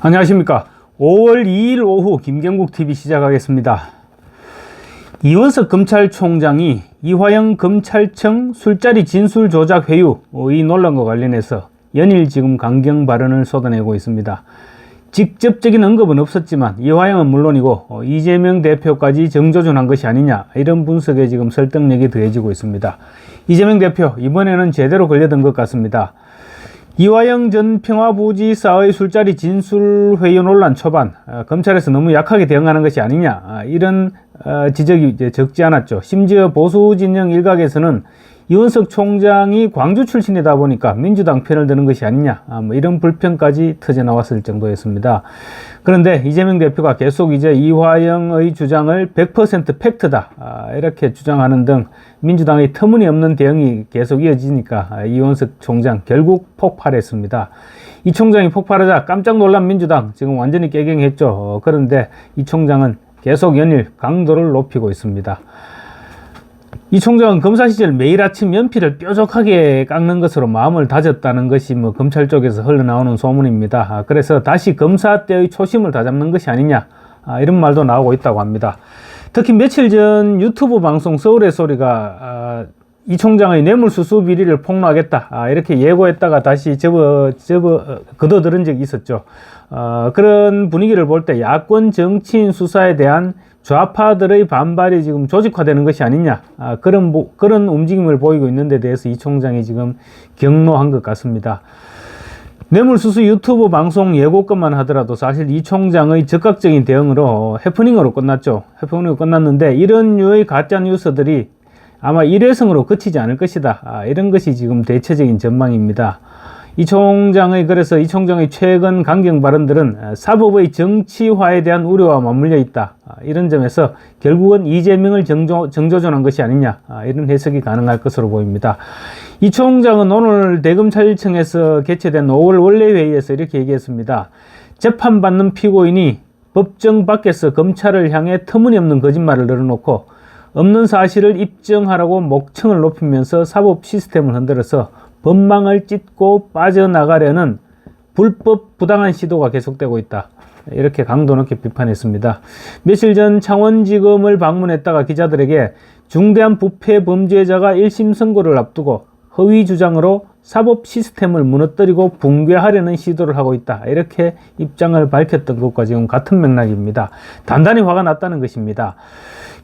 안녕하십니까. 5월 2일 오후 김경국TV 시작하겠습니다. 이원석 검찰총장이 이화영 검찰청 술자리 진술 조작 회유 이 논란과 관련해서 연일 지금 강경 발언을 쏟아내고 있습니다. 직접적인 언급은 없었지만 이화영은 물론이고 이재명 대표까지 정조준한 것이 아니냐, 이런 분석에 지금 설득력이 더해지고 있습니다. 이재명 대표 이번에는 제대로 걸려든 것 같습니다. 이화영 전 평화부지사의 술자리 진술회유 논란 초반 검찰에서 너무 약하게 대응하는 것이 아니냐, 이런 지적이 이제 적지 않았죠. 심지어 보수진영 일각에서는 이원석 총장이 광주 출신이다 보니까 민주당 편을 드는 것이 아니냐, 이런 불평까지 터져나왔을 정도였습니다. 그런데 이재명 대표가 계속 이제 이화영의 주장을 100% 팩트다, 이렇게 주장하는 등 민주당의 터무니없는 대응이 계속 이어지니까 이원석 총장 결국 폭발했습니다. 이 총장이 폭발하자 깜짝 놀란 민주당 지금 완전히 깨갱했죠. 그런데 이 총장은 계속 연일 강도를 높이고 있습니다. 이 총장은 검사 시절 매일 아침 연필을 뾰족하게 깎는 것으로 마음을 다졌다는 것이 검찰 쪽에서 흘러나오는 소문입니다. 그래서 다시 검사 때의 초심을 다잡는 것이 아니냐, 이런 말도 나오고 있다고 합니다. 특히 며칠 전 유튜브 방송 서울의 소리가 이 총장의 뇌물수수 비리를 폭로하겠다, 이렇게 예고했다가 다시 거둬들은 적이 있었죠. 그런 분위기를 볼 때 야권 정치인 수사에 대한 좌파들의 반발이 지금 조직화되는 것이 아니냐, 그런 움직임을 보이고 있는 데 대해서 이 총장이 지금 경로한 것 같습니다. 뇌물수수 유튜브 방송 예고것만 하더라도 사실 이 총장의 적극적인 대응으로 해프닝으로 끝났죠. 해프닝으로 끝났는데 이런 류의 가짜 뉴스들이 아마 일회성으로 그치지 않을 것이다, 이런 것이 지금 대체적인 전망입니다. 그래서 이 총장의 최근 강경 발언들은 사법의 정치화에 대한 우려와 맞물려 있다, 이런 점에서 결국은 이재명을 정조준한 것이 아니냐, 이런 해석이 가능할 것으로 보입니다. 이 총장은 오늘 대검찰청에서 개최된 5월 원래회의에서 이렇게 얘기했습니다. 재판받는 피고인이 법정 밖에서 검찰을 향해 터무니없는 거짓말을 늘어놓고 없는 사실을 입증하라고 목청을 높이면서 사법 시스템을 흔들어서 법망을 찢고 빠져나가려는 불법 부당한 시도가 계속되고 있다, 이렇게 강도 높게 비판했습니다. 며칠 전 창원지검을 방문했다가 기자들에게 중대한 부패 범죄자가 1심 선고를 앞두고 허위 주장으로 사법 시스템을 무너뜨리고 붕괴하려는 시도를 하고 있다, 이렇게 입장을 밝혔던 것과 지금 같은 맥락입니다. 단단히 화가 났다는 것입니다.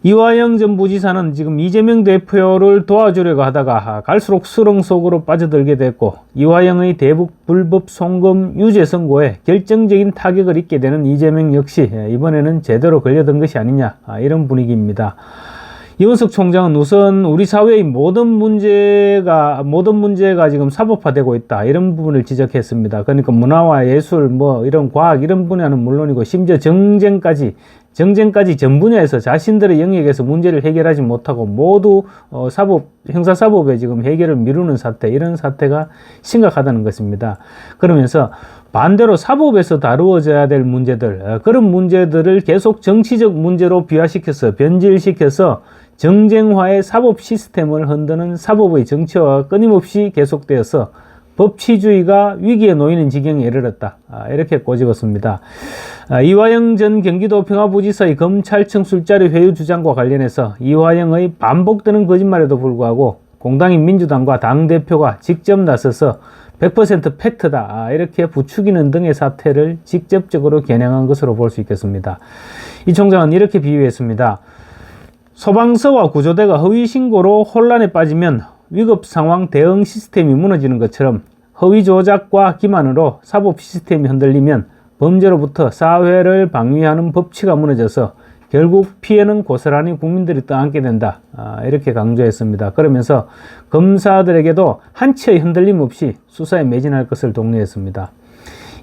이화영 전 부지사는 지금 이재명 대표를 도와주려고 하다가 갈수록 수렁 속으로 빠져들게 됐고, 이화영의 대북 불법 송금 유죄 선고에 결정적인 타격을 입게 되는 이재명 역시 이번에는 제대로 걸려든 것이 아니냐, 이런 분위기입니다. 이원석 총장은 우선 우리 사회의 모든 문제가 지금 사법화되고 있다, 이런 부분을 지적했습니다. 그러니까 문화와 예술, 이런 과학, 이런 분야는 물론이고 심지어 정쟁까지 전 분야에서 자신들의 영역에서 문제를 해결하지 못하고 모두 형사사법에 지금 해결을 미루는 사태, 이런 사태가 심각하다는 것입니다. 그러면서 반대로 사법에서 다루어져야 될 문제들, 그런 문제들을 계속 정치적 문제로 비화시켜서 변질시켜서 정쟁화의 사법 시스템을 흔드는 사법의 정치화가 끊임없이 계속되어서 법치주의가 위기에 놓이는 지경에 이르렀다, 이렇게 꼬집었습니다. 이화영 전 경기도 평화부지사의 검찰청 술자리 회유 주장과 관련해서 이화영의 반복되는 거짓말에도 불구하고 공당인 민주당과 당대표가 직접 나서서 100% 팩트다, 이렇게 부추기는 등의 사태를 직접적으로 겨냥한 것으로 볼 수 있겠습니다. 이 총장은 이렇게 비유했습니다. 소방서와 구조대가 허위 신고로 혼란에 빠지면 위급 상황 대응 시스템이 무너지는 것처럼 허위 조작과 기만으로 사법 시스템이 흔들리면 범죄로부터 사회를 방위하는 법치가 무너져서 결국 피해는 고스란히 국민들이 떠안게 된다, 이렇게 강조했습니다. 그러면서 검사들에게도 한치의 흔들림 없이 수사에 매진할 것을 독려했습니다.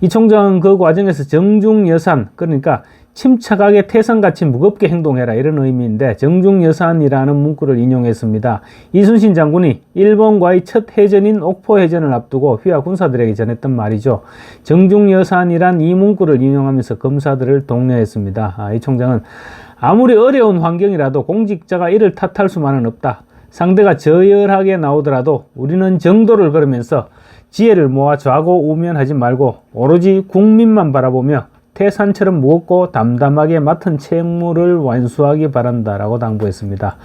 이 총장은 그 과정에서 정중여산, 그러니까 침착하게 태산같이 무겁게 행동해라, 이런 의미인데 정중여산이라는 문구를 인용했습니다. 이순신 장군이 일본과의 첫 해전인 옥포해전을 앞두고 휘하 군사들에게 전했던 말이죠. 정중여산이란 이 문구를 인용하면서 검사들을 독려했습니다. 이 총장은 아무리 어려운 환경이라도 공직자가 이를 탓할 수만은 없다. 상대가 저열하게 나오더라도 우리는 정도를 걸으면서 지혜를 모아 좌고 우면하지 말고 오로지 국민만 바라보며 태산처럼 무겁고 담담하게 맡은 책무를 완수하기 바란다라고 당부했습니다.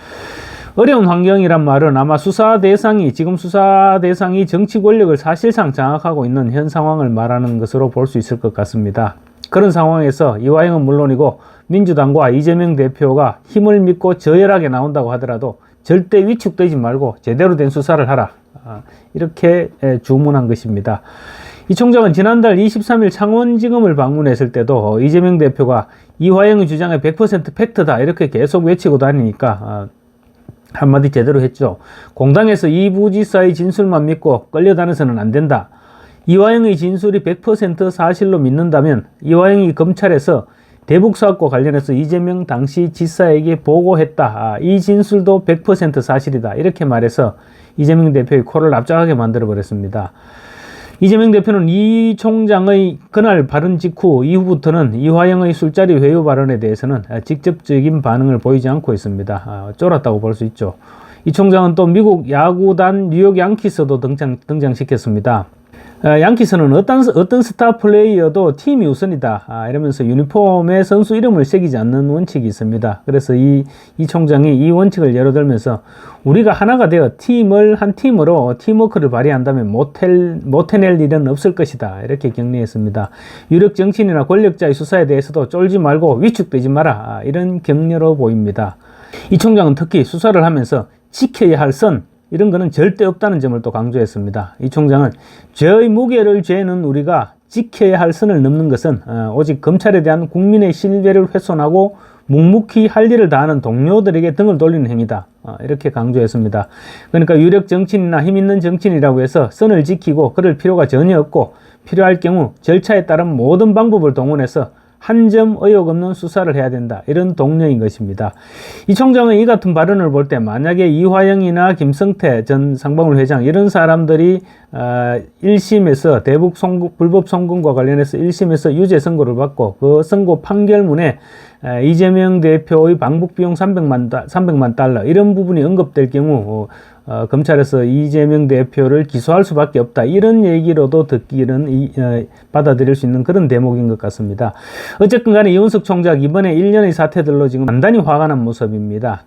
어려운 환경이란 말은 아마 지금 수사 대상이 정치 권력을 사실상 장악하고 있는 현 상황을 말하는 것으로 볼 수 있을 것 같습니다. 그런 상황에서 이화영은 물론이고 민주당과 이재명 대표가 힘을 믿고 저열하게 나온다고 하더라도 절대 위축되지 말고 제대로 된 수사를 하라. 이렇게 주문한 것입니다. 이 총장은 지난달 23일 창원지검을 방문했을 때도 이재명 대표가 이화영의 주장이 100% 팩트다 이렇게 계속 외치고 다니니까 한마디 제대로 했죠. 공당에서 이 부지사의 진술만 믿고 끌려다녀서는 안 된다. 이화영의 진술이 100% 사실로 믿는다면 이화영이 검찰에서 대북 사업과 관련해서 이재명 당시 지사에게 보고했다. 이 진술도 100% 사실이다. 이렇게 말해서 이재명 대표의 코를 납작하게 만들어 버렸습니다. 이재명 대표는 이 총장의 그날 발언 직후 이후부터는 이화영의 술자리 회유 발언에 대해서는 직접적인 반응을 보이지 않고 있습니다. 쫄았다고 볼 수 있죠. 이 총장은 또 미국 야구단 뉴욕 양키스도 등장시켰습니다. 양키스는 어떤 스타 플레이어도 팀이 우선이다. 이러면서 유니폼에 선수 이름을 새기지 않는 원칙이 있습니다. 그래서 이 총장이 이 원칙을 예로 들면서 우리가 하나가 되어 한 팀으로 팀워크를 발휘한다면 못 해낼 일은 없을 것이다. 이렇게 격려했습니다. 유력 정치인이나 권력자의 수사에 대해서도 쫄지 말고 위축되지 마라. 이런 격려로 보입니다. 이 총장은 특히 수사를 하면서 지켜야 할 선, 이런 거는 절대 없다는 점을 또 강조했습니다. 이 총장은 죄의 무게를 죄는 우리가 지켜야 할 선을 넘는 것은 오직 검찰에 대한 국민의 신뢰를 훼손하고 묵묵히 할 일을 다하는 동료들에게 등을 돌리는 행위다. 이렇게 강조했습니다. 그러니까 유력 정치인이나 힘 있는 정치인이라고 해서 선을 지키고 그럴 필요가 전혀 없고 필요할 경우 절차에 따른 모든 방법을 동원해서 한 점 의혹 없는 수사를 해야 된다. 이런 동료인 것입니다. 이 총장은 이 같은 발언을 볼 때 만약에 이화영이나 김성태 전 상방울 회장 이런 사람들이 1심에서 대북 불법 송금과 관련해서 1심에서 유죄 선고를 받고 그 선고 판결문에 이재명 대표의 방북비용 300만 달러 이런 부분이 언급될 경우 검찰에서 이재명 대표를 기소할 수밖에 없다. 이런 얘기로도 듣기는 받아들일 수 있는 그런 대목인 것 같습니다. 어쨌든 간에 이원석 총장 이번에 1년의 사태들로 지금 단단히 화가 난 모습입니다.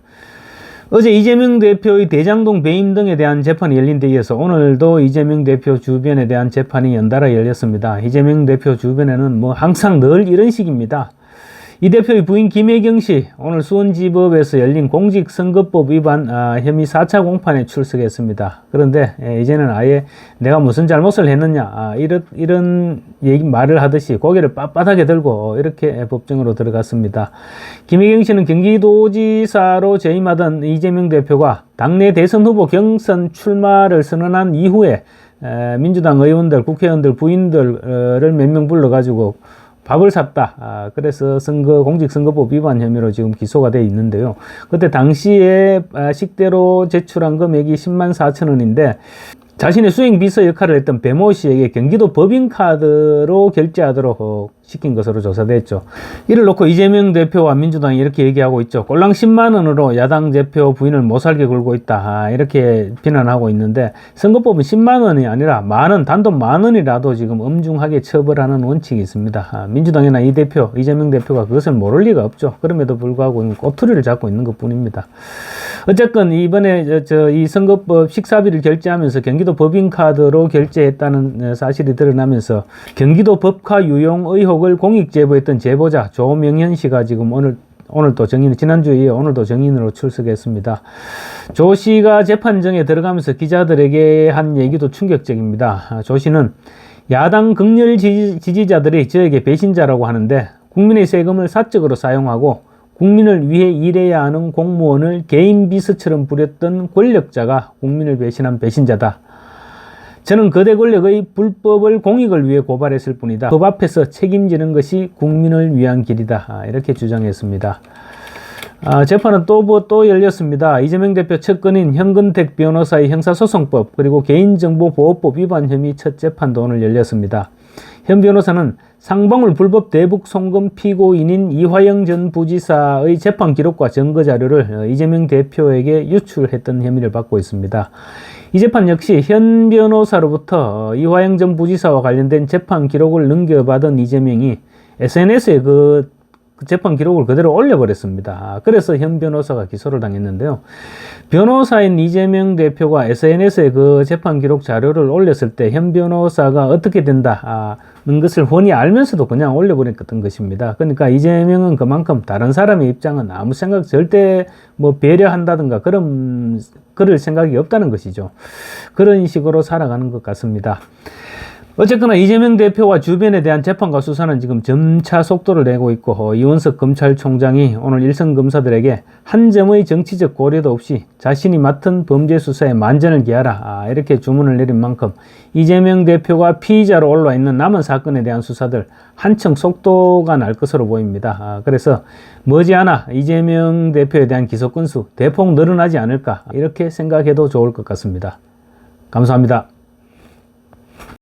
어제 이재명 대표의 대장동 배임 등에 대한 재판이 열린 데 이어서 오늘도 이재명 대표 주변에 대한 재판이 연달아 열렸습니다. 이재명 대표 주변에는 항상 늘 이런 식입니다. 이 대표의 부인 김혜경 씨 오늘 수원지법에서 열린 공직선거법 위반 혐의 4차 공판에 출석했습니다. 그런데 이제는 아예 내가 무슨 잘못을 했느냐 이런 말을 하듯이 고개를 빳빳하게 들고 이렇게 법정으로 들어갔습니다. 김혜경 씨는 경기도지사로 재임하던 이재명 대표가 당내 대선 후보 경선 출마를 선언한 이후에 민주당 의원들, 국회의원들, 부인들을 몇 명 불러가지고 밥을 샀다. 그래서 공직선거법 위반 혐의로 지금 기소가 되어 있는데요. 그때 당시에 식대로 제출한 금액이 10만 4천 원인데 자신의 수행 비서 역할을 했던 배모 씨에게 경기도 법인카드로 결제하도록 시킨 것으로 조사됐죠. 이를 놓고 이재명 대표와 민주당이 이렇게 얘기하고 있죠. 꼴랑 10만 원으로 야당 대표 부인을 못 살게 굴고 있다. 이렇게 비난하고 있는데 선거법은 10만 원이 아니라 단돈 만 원이라도 지금 엄중하게 처벌하는 원칙이 있습니다. 민주당이나 이재명 대표가 그것을 모를 리가 없죠. 그럼에도 불구하고 꼬투리를 잡고 있는 것 뿐입니다. 어쨌건 이번에 이 선거법 식사비를 결제하면서 경기도 법인카드로 결제했다는 사실이 드러나면서 경기도 법카 유용 의혹을 공익 제보했던 제보자 조명현 씨가 지금 오늘도 지난주에 이어 오늘도 정인으로 출석했습니다. 조 씨가 재판정에 들어가면서 기자들에게 한 얘기도 충격적입니다. 조 씨는 야당 극렬 지지자들이 저에게 배신자라고 하는데 국민의 세금을 사적으로 사용하고 국민을 위해 일해야 하는 공무원을 개인 비서처럼 부렸던 권력자가 국민을 배신한 배신자다. 저는 거대 권력의 불법을 공익을 위해 고발했을 뿐이다. 법 앞에서 책임지는 것이 국민을 위한 길이다. 이렇게 주장했습니다. 재판은 또 열렸습니다. 이재명 대표 첫 건인 현근택 변호사의 형사소송법 그리고 개인정보보호법 위반 혐의 첫 재판도 오늘 열렸습니다. 현 변호사는 상방울 불법 대북 송금 피고인인 이화영 전 부지사의 재판 기록과 증거 자료를 이재명 대표에게 유출했던 혐의를 받고 있습니다. 이 재판 역시 현 변호사로부터 이화영 전 부지사와 관련된 재판 기록을 넘겨받은 이재명이 SNS에 그 재판 기록을 그대로 올려버렸습니다. 그래서 현 변호사가 기소를 당했는데요. 변호사인 이재명 대표가 SNS에 그 재판 기록 자료를 올렸을 때 현 변호사가 어떻게 된다는 것을 훤히 알면서도 그냥 올려버렸던 것입니다. 그러니까 이재명은 그만큼 다른 사람의 입장은 아무 생각 절대 뭐 배려한다든가 그럴 생각이 없다는 것이죠. 그런 식으로 살아가는 것 같습니다. 어쨌거나 이재명 대표와 주변에 대한 재판과 수사는 지금 점차 속도를 내고 있고 이원석 검찰총장이 오늘 일선 검사들에게 한 점의 정치적 고려도 없이 자신이 맡은 범죄 수사에 만전을 기하라 이렇게 주문을 내린 만큼 이재명 대표가 피의자로 올라와 있는 남은 사건에 대한 수사들 한층 속도가 날 것으로 보입니다. 그래서 머지않아 이재명 대표에 대한 기소 건수 대폭 늘어나지 않을까 이렇게 생각해도 좋을 것 같습니다. 감사합니다.